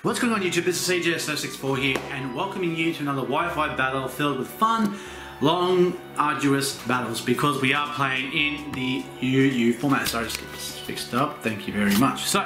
What's going on YouTube, this is cjs064 here and welcoming you to another Wi-Fi battle filled with fun, long, arduous battles because we are playing in the UU format. Sorry, just get this fixed up, thank you very much. So,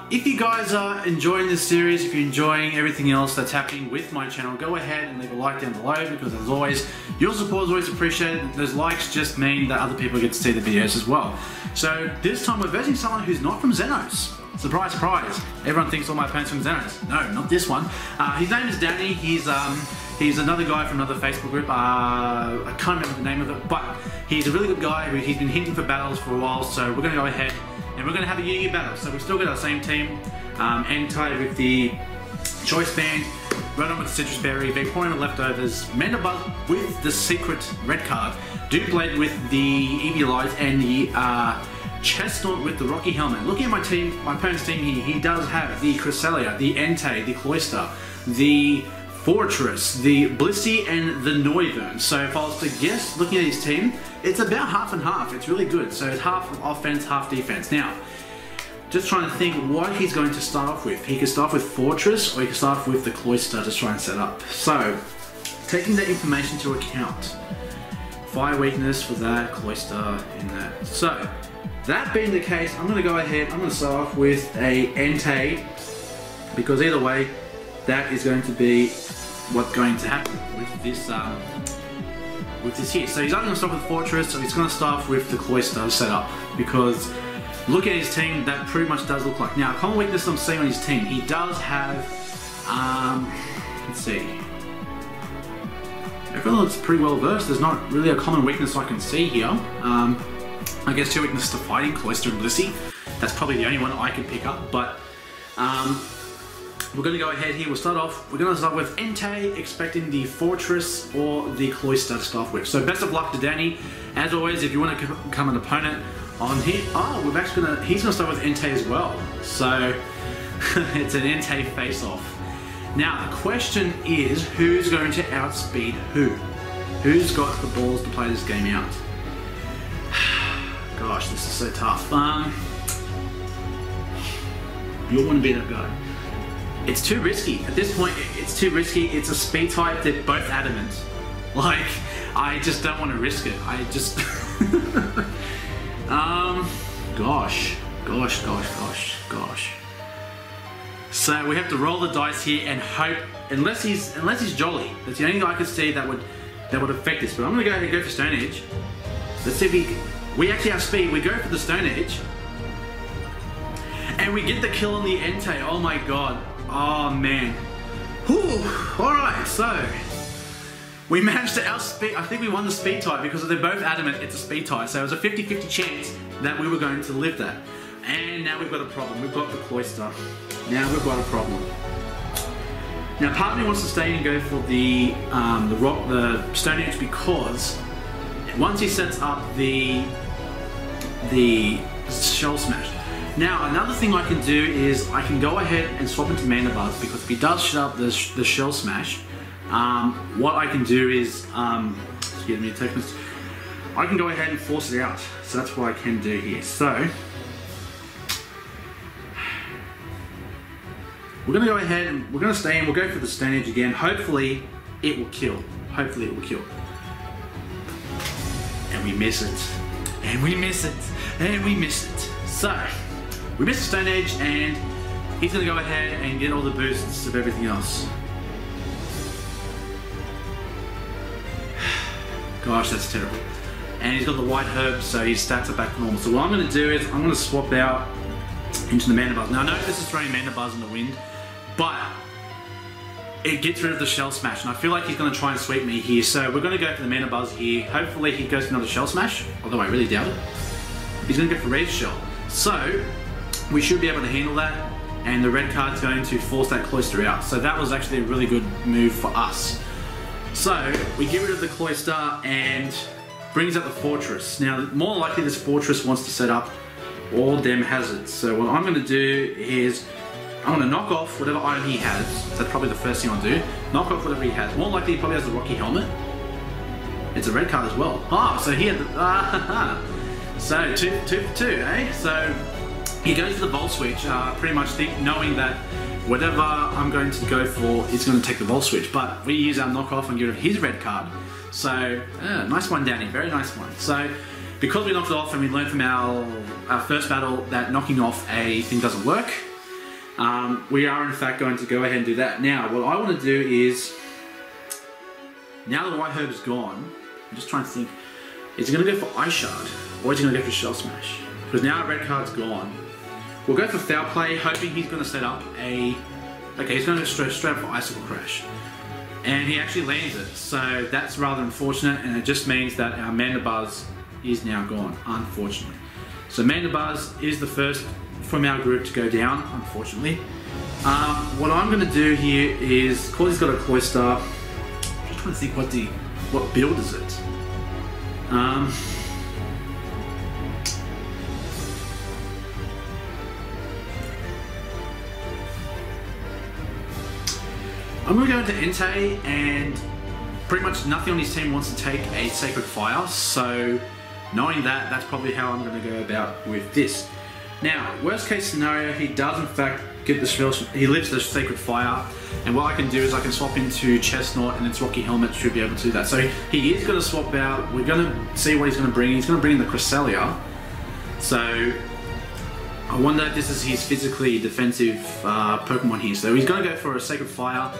if you guys are enjoying this series, if you're enjoying everything else that's happening with my channel, go ahead and leave a like down below because as always, your support is always appreciated. Those likes just mean that other people get to see the videos as well. So this time we're versing someone who's not from Xenos. Surprise, surprise. Everyone thinks all my opponents from Xenos. No, not this one. His name is Danny. He's another guy from another Facebook group. I can't remember the name of it, but he's a really good guy. He's been hinting for battles for a while, so we're going to go ahead and we're going to have a UU battle. So we've still got our same team. N-Tide with the Choice Band, Rodon with the Citrus Berry, Vaporeon with leftovers, Mandibuzz with the secret red card, Dukeblade with the Eviolite, and the Chestnut with the Rocky Helmet. Looking at my team, my opponent's team here, he does have the Cresselia, the Entei, the Cloyster, the Fortress, the Blissey, and the Noivern. So if I was to guess, looking at his team, it's about half and half. It's really good. So it's half offense, half defense. Now, just trying to think what he's going to start off with. He could start off with Fortress, or he could start off with the Cloyster to try and set up. So, taking that information to account, Fire weakness for that, Cloyster in that. So, that being the case, I'm going to go ahead, I'm going to start off with a Entei, because either way, that is going to be what's going to happen with this here. So he's either going to start with Fortress, or he's going to start with the Cloyster setup, because look at his team, that pretty much does look like. Now, a common weakness I'm seeing on his team, he does have, let's see, everyone looks pretty well versed. There's not really a common weakness I can see here. I guess two weaknesses to fighting, Cloyster and Blissey. That's probably the only one I can pick up, but we're going to go ahead here. We're going to start with Entei, expecting the Fortress or the Cloyster to start with. So best of luck to Danny. As always, if you want to become an opponent on here, he's going to start with Entei as well. So it's an Entei face-off. Now the question is, who's going to outspeed who? Who's got the balls to play this game out? Gosh, this is so tough. You'll want to be that guy. It's too risky. At this point, it's too risky. It's a speed type. They're both adamant. Like, I just don't want to risk it. I just... Gosh. So we have to roll the dice here and hope, unless he's jolly. That's the only thing I could see that would affect this. But I'm gonna go ahead and go for Stone Edge. Let's see if we actually have speed. We go for the Stone Edge, and we get the kill on the Entei. Oh my god. Oh man. Whew. Alright, so we managed to outspeed. I think we won the speed tie because they're both adamant it's a speed tie. So it was a 50-50 chance that we were going to live that. And now we've got a problem. We've got the Cloyster. Now we've got a problem. Now part of me wants to stay and go for the Stone Edge because once he sets up the Shell Smash. Now another thing I can do is I can go ahead and swap into Mandibuzz because if he does shut up the Shell Smash, what I can do is, excuse me a text message, I can go ahead and force it out. So that's what I can do here. So we're going to go ahead and we're going to stay in, we'll go for the Stone Edge again. Hopefully it will kill. Hopefully it will kill. And we miss it. And we miss it. And we miss it. So, we missed the Stone Edge and he's going to go ahead and get all the boosts of everything else. Gosh, that's terrible. And he's got the white herb, so his stats are back to normal. So what I'm going to do is I'm going to swap out into the Mandibuzz. Now I know this is throwing Mandibuzz in the wind, but it gets rid of the Shell Smash, and I feel like he's going to try and sweep me here. So we're going to go for the Mandibuzz here. Hopefully he goes for another Shell Smash, although I really doubt it. He's going to go for Rage Shell. So we should be able to handle that, and the red card's going to force that Cloyster out. So that was actually a really good move for us. So we get rid of the Cloyster and brings up the Fortress. Now more likely this Fortress wants to set up all them hazards. So what I'm going to do is I'm going to knock off whatever item he has. That's probably the first thing I'll do. Knock off whatever he has. More likely he probably has the Rocky Helmet. It's a red card as well. Ah, so he had the... So 2 for 2, eh? So he goes for the Volt Switch, pretty much knowing that whatever I'm going to go for is going to take the Volt Switch, but we use our knockoff and get rid of his red card. So, nice one, Danny, very nice one. So, because we knocked it off and we learned from our first battle that knocking off a thing doesn't work, we are in fact going to go ahead and do that. Now, what I want to do is, now that the white herb is gone, I'm just trying to think, is he going to go for Ice Shard or is he going to go for Shell Smash? Because now our red card's gone. We'll go for Foul Play, hoping he's going to set up a... Okay, he's going to go straight up for Icicle Crash. And he actually lands it, so that's rather unfortunate, and it just means that our Mandibuzz is now gone, unfortunately. So Mandibuzz is the first from our group to go down, unfortunately. What I'm going to do here is, because he's got a Cloyster, I'm just trying to think what build is it? I'm going to go into Entei, and pretty much nothing on his team wants to take a Sacred Fire, so knowing that, that's probably how I'm going to go about with this. Now, worst case scenario, he does in fact get the spell, he lives the Sacred Fire, and what I can do is I can swap into Chestnut, and its Rocky Helmet should be able to do that. So he is going to swap out, we're going to see what he's going to bring. He's going to bring in the Cresselia, so I wonder if this is his physically defensive Pokemon here. So he's going to go for a Sacred Fire,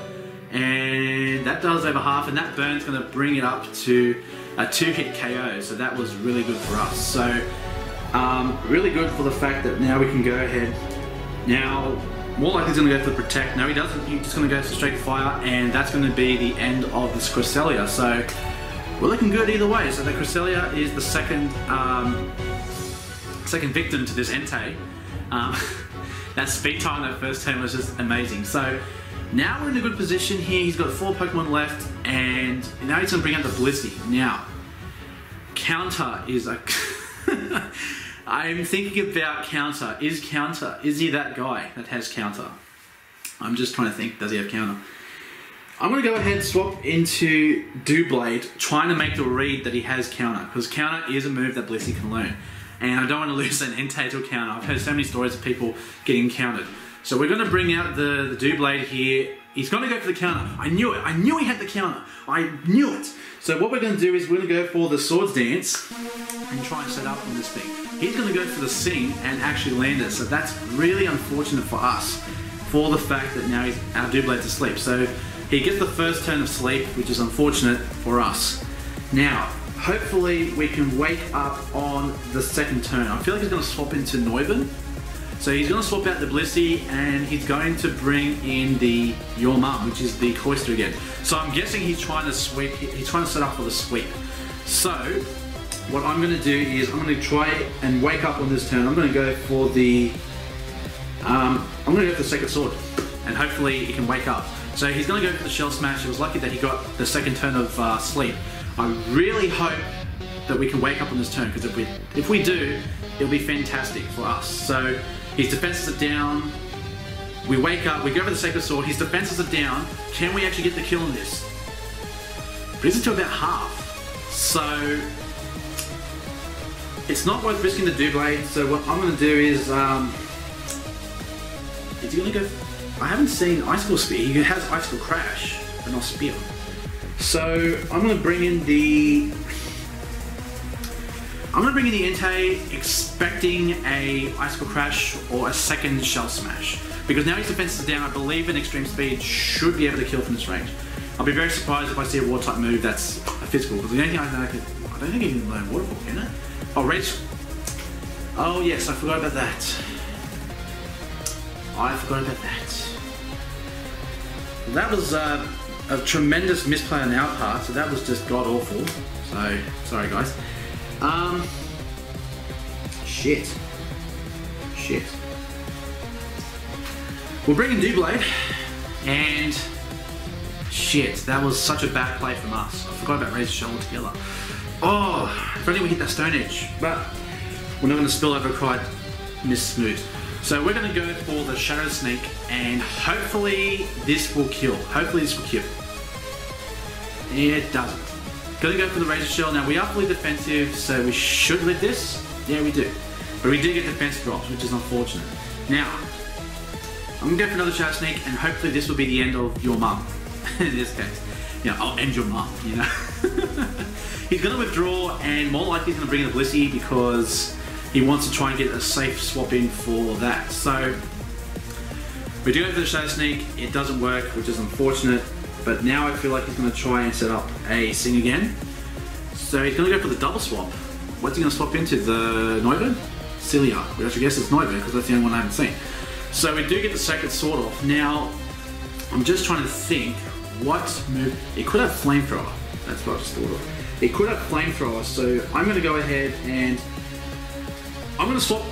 and that does over half, and that burn's going to bring it up to a 2-hit KO, so that was really good for us. So really good for the fact that now we can go ahead. Now, more likely he's going to go for the Protect. No, he doesn't. He's just going to go for Straight Fire, and that's going to be the end of this Cresselia. So we're looking good either way. So the Cresselia is the second victim to this Entei. That speed time that first turn was just amazing. So now we're in a good position here. He's got 4 Pokemon left, and now he's going to bring out the Blissey. Now, Counter is a... I'm thinking about Counter. Is he that guy that has Counter? I'm just trying to think, does he have Counter? I'm going to go ahead and swap into Doublade, trying to make the read that he has Counter, because Counter is a move that Blissey can learn. And I don't want to lose an Entei to a Counter. I've heard so many stories of people getting countered. So we're going to bring out the Doublade here. He's going to go for the counter. I knew it. I knew he had the counter. I knew it. So what we're going to do is we're going to go for the Swords Dance and try and set up on this thing. He's going to go for the Sing and actually land it. So that's really unfortunate for us, for the fact that now our Doublade's asleep. So he gets the first turn of sleep, which is unfortunate for us. Now, hopefully we can wake up on the second turn. I feel like he's going to swap into Noivern. So he's going to swap out the Blissey, and he's going to bring in the Your Mum, which is the Cloyster again. So I'm guessing he's trying to sweep. He's trying to set up for the sweep. So what I'm going to do is I'm going to try and wake up on this turn. I'm going to go for the Sacred Sword, and hopefully he can wake up. So he's going to go for the Shell Smash. It was lucky that he got the second turn of sleep. I really hope that we can wake up on this turn, because if we do, it'll be fantastic for us. So his defenses are down. We wake up, we go for the Sacred Sword, his defenses are down. Can we actually get the kill on this? Brings it to about half. So it's not worth risking the Doublade. So what I'm going to do is he going to go... I haven't seen Icicle Spear. He has Icicle Crash, but not Spear. So I'm going to bring in the... Entei, expecting a Icicle Crash or a second Shell Smash. Because now his defense is down, I believe an Extreme Speed should be able to kill from this range. I'll be very surprised if I see a Water type move that's a physical, because the only thing I don't think he can learn Waterfall, can it? Oh, Rage. Oh yes, I forgot about that. That was a tremendous misplay on our part, so that was just god awful. So, sorry guys. Shit. We'll bring in Doublade, and shit, that was such a bad play from us. I forgot about Razor Shell altogether. Oh, if only we hit that Stone Edge, but we're not going to spill over quite Miss Smooth. So we're going to go for the Shadow Sneak, and hopefully this will kill. It doesn't. Gonna go for the Razor Shell. Now we are fully defensive, so we should live this. Yeah, we do. But we do get defense drops, which is unfortunate. Now, I'm gonna go for another Shadow Sneak, and hopefully this will be the end of your mum. In this case, you know, I'll end your mum. You know, he's gonna withdraw, and more likely he's gonna bring in the Blissey because he wants to try and get a safe swap in for that. So we do go for the Shadow Sneak. It doesn't work, which is unfortunate. But now I feel like he's gonna try and set up a Sing again. So he's gonna go for the double swap. What's he gonna swap into? The Noivern? Cilia, which I guess is Noivern because that's the only one I haven't seen. So we do get the Sacred Sword off. Now, I'm just trying to think what move. It could have Flamethrower. That's what I just thought of. It could have Flamethrower, so I'm going to go ahead and I'm going to swap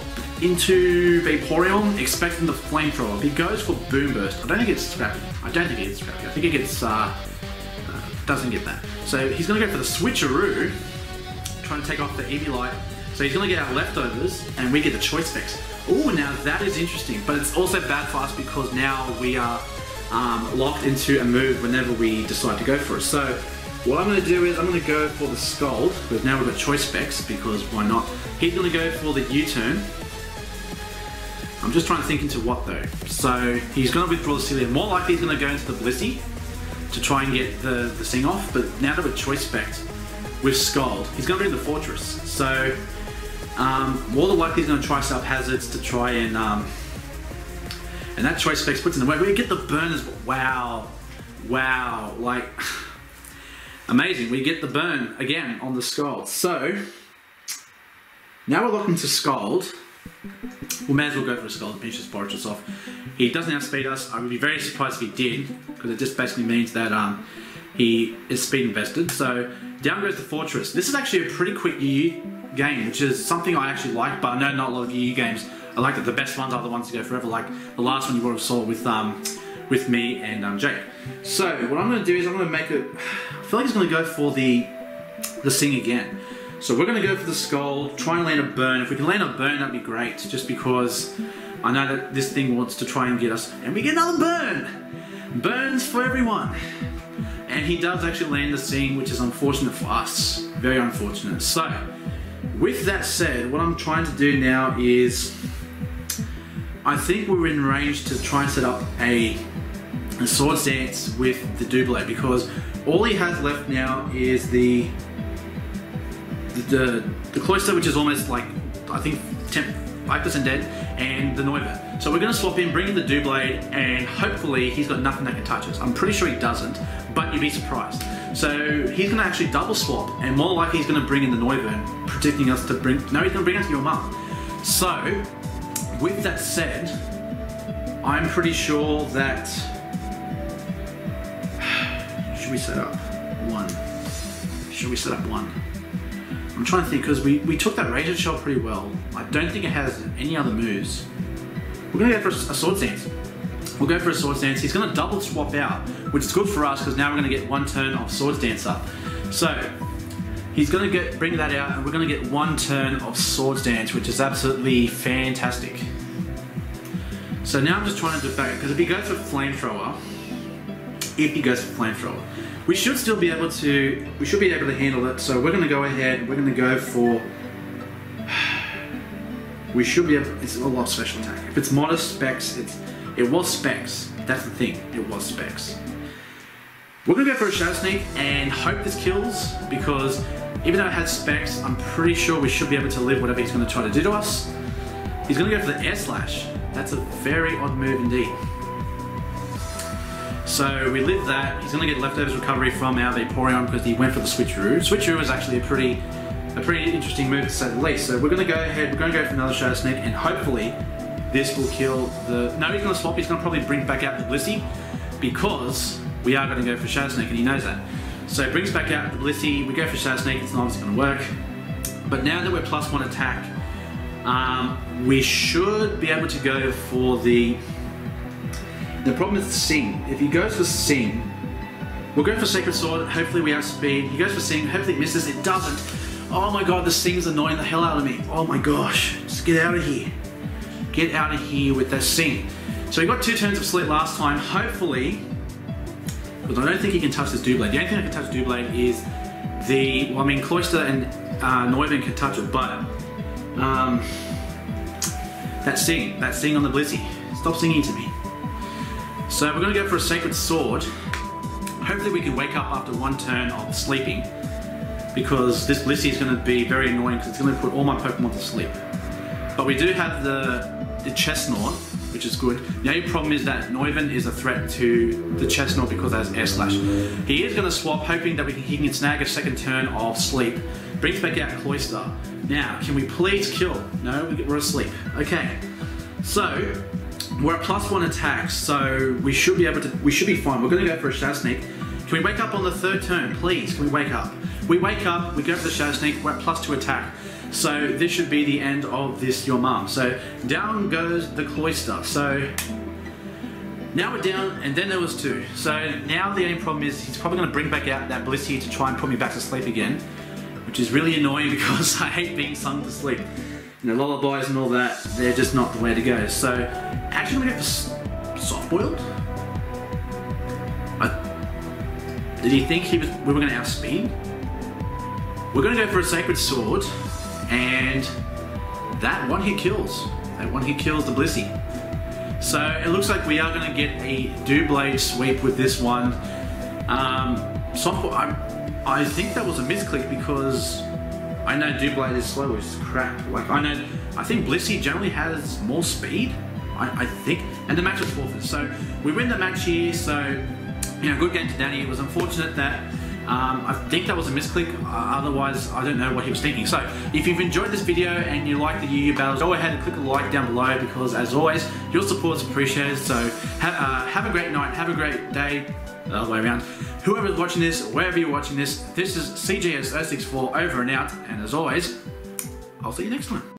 into Vaporeon, expecting the Flamethrower. If he goes for Boom Burst, I don't think it's Scrappy. I think it gets, doesn't get that. So he's going to go for the Switcheroo, trying to take off the Eevee. So he's going to get our leftovers, and we get the Choice Specs. Oh, now that is interesting, but it's also bad for us because now we are locked into a move whenever we decide to go for it. So what I'm going to do is I'm going to go for the Scald, because now we've got Choice Specs, because why not? He's going to go for the U-turn. I'm just trying to think into what though. So he's going to withdraw the Cilia. More likely he's going to go into the Blissey to try and get the Sing off, but now that we're Choice Specs with Scald, he's going to bring the Fortress. So more than likely he's going to try set up hazards to try and that Choice Specs puts in the way. We get the burn as well. Wow, like amazing. We get the burn again on the Scald. So now we're locked into Scald. We may as well go for a Scald and finish this Fortress off. He doesn't outspeed us. I would be very surprised if he did, because it just basically means that he is speed invested. So down goes the Fortress. This is actually a pretty quick UU game, which is something I actually like, but I know not a lot of UU games. I like that the best ones are the ones to go forever, like the last one you would have saw with me and Jake. So what I'm going to do is I'm going to make it. I feel like he's going to go for the Sing again. So we're going to go for the Scald, try and land a burn. If we can land a burn, that'd be great, just because I know that this thing wants to try and get us, and we get another burn. Burns for everyone. And he does actually land the Sing, which is unfortunate for us. Very unfortunate. So with that said, what I'm trying to do now is, I think we're in range to try and set up a Swords Dance with the Doublade, because all he has left now is the Cloyster, which is almost like, I think 5% dead, and the Noivern. So we're going to swap in, bring in the Doublade, and hopefully he's got nothing that can touch us. I'm pretty sure he doesn't, but you'd be surprised. So he's going to actually double swap, and more likely he's going to bring in the Noivern, predicting us to bring, no, he's going to bring us your mum. So with that said, I'm pretty sure that, should we set up one? Should we set up one? I'm trying to think, because we took that Razor Shell pretty well. I don't think it has any other moves. We're going to go for a Swords Dance. We'll go for a Swords Dance. He's going to double swap out, which is good for us because now we're going to get one turn of Swords Dance up. So he's going to bring that out, and we're going to get one turn of Swords Dance, which is absolutely fantastic. So now I'm just trying to debate, because if he goes for Flamethrower, we should still be able to, handle it. So we're going to go ahead, we're going to go for, we should be able, it's a lot of special attack. If it's modest specs, it was specs, that's the thing, it was specs. We're going to go for a Shadow Sneak and hope this kills, because even though it has specs, I'm pretty sure we should be able to live whatever he's going to try to do to us. He's going to go for the Air Slash. That's a very odd move indeed. So we live that. He's going to get leftovers recovery from our Vaporeon because he went for the Switcheroo. Switcheroo is actually a pretty interesting move to say the least. So we're going to go ahead, we're going to go for another Shadow Sneak, and hopefully this will kill the... No, he's going to swap. He's going to probably bring back out the Blissey, because we are going to go for Shadow Sneak, and he knows that. So it brings back out the Blissey, we go for Shadow Sneak, it's not obviously going to work. But now that we're +1 attack, we should be able to go for the problem is the Sing. If he goes for Sing, we'll go for Sacred Sword, hopefully we outspeed. He goes for Sing, hopefully it misses, it doesn't. Oh my god, the Sing's annoying the hell out of me. Oh my gosh, just get out of here. Get out of here with that Sing. So he got 2 turns of Slit last time, hopefully, because I don't think he can touch this Doublade. The only thing that can touch Doublade is the, well, I mean, Cloyster and Noivern can touch it, but That sing on the Blissey. Stop singing to me. So we're gonna go for a Sacred Sword. Hopefully we can wake up after one turn of sleeping, because this Blissey is gonna be very annoying because it's gonna put all my Pokemon to sleep. But we do have the Chestnut, which is good. The only problem is that Noivern is a threat to the Chestnut because it has Air Slash. He is going to swap, hoping that he can snag a second turn of sleep. Brings back out Cloyster. Now, can we please kill? No, we're asleep. Okay, so we're at +1 attacks, so we should be fine. We're going to go for a Shadow Sneak. Can we wake up on the third turn, please? Can we wake up? We wake up, we go for the Shadow Sneak, we're at +2 attack. So this should be the end of this Your Mum. So down goes the Cloyster. So now we're down, and then there was 2. So now the only problem is he's probably going to bring back out that Blissey to try and put me back to sleep again, which is really annoying because I hate being sung to sleep. You know, lullabies and all that, they're just not the way to go. So actually I'm going to go for Soft Boiled. Did he think we were going to outspeed? We're going to go for a Sacred Sword. And that one hit kills. That one hit kills the Blissey. So it looks like we are going to get a Doublade sweep with this one. I think that was a misclick because I know Doublade is slow as crap. Like I think Blissey generally has more speed. I think, and the match was forfeit. So we win the match here. So you know, good game to Danny. It was unfortunate that. I think that was a misclick, otherwise I don't know what he was thinking. So if you've enjoyed this video and you like the UU battles, go ahead and click a like down below, because as always your support is appreciated. So have a great night, have a great day, the other way around. Whoever's watching this, wherever you're watching this, this is cjs064 over and out, and as always, I'll see you next time.